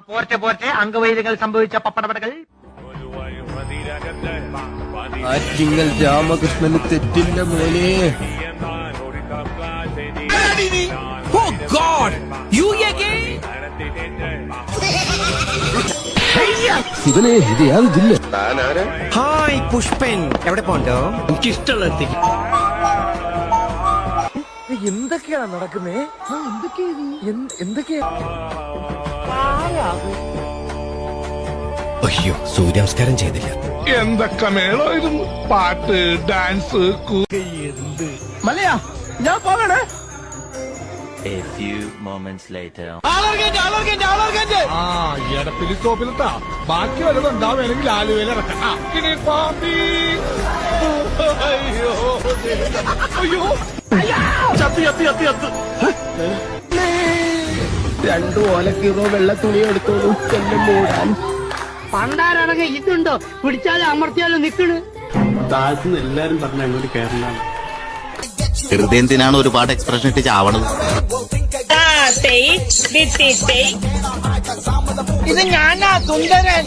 പോർട്ടെ പോർട്ടെ അംഗവൈദ്യങ്ങൾ സംഭവിച്ച പപ്പടപടകൾ. ആറ്റിങ്ങൽ രാമകൃഷ്ണന് തെറ്റില്ല മോനെ. ഇവനെ ഇത് യാതില്ല. ഹായ് പുഷ്പൻ, എവിടെ പോണ്ടോ? എനിക്കിഷ്ടമുള്ള എന്തൊക്കെയാണ് നടക്കുന്നേ? എന്തൊക്കെയാ? അയ്യോ, സൂര്യമസ്കാരം ചെയ്തില്ല. എന്തൊക്കെ മേളായിരുന്നു, പാട്ട്, ഡാൻസ്. മലയാ ഞാൻ പോകണേ. A few moments later. എടപ്പിലി സ്റ്റോപ്പിലെത്താ. ബാക്കി വല്ലതും ഉണ്ടാവുകയാണെങ്കിൽ ആലുവയിൽ ഇറക്കാം. അയ്യോ അയ്യോ, രണ്ടു ഓലക്കീറോ വെള്ള തുണി എടുത്തോളൂ എന്നെ മൂടാൻ. പണ്ടാരടങ്ങ ഇതുണ്ടോ? പിടിച്ചാലും അമർത്തിയാലും നിക്കണ്. താഴ്ത്തുന്ന എല്ലാരും പറഞ്ഞ അങ്ങോട്ട് കയറലാണ്. ഹൃദയത്തിനാണ് ഒരുപാട് എക്സ്പ്രഷൻ ഇട്ട് ചാവണത്. ഇത് ഞാനാ സുന്ദരൻ.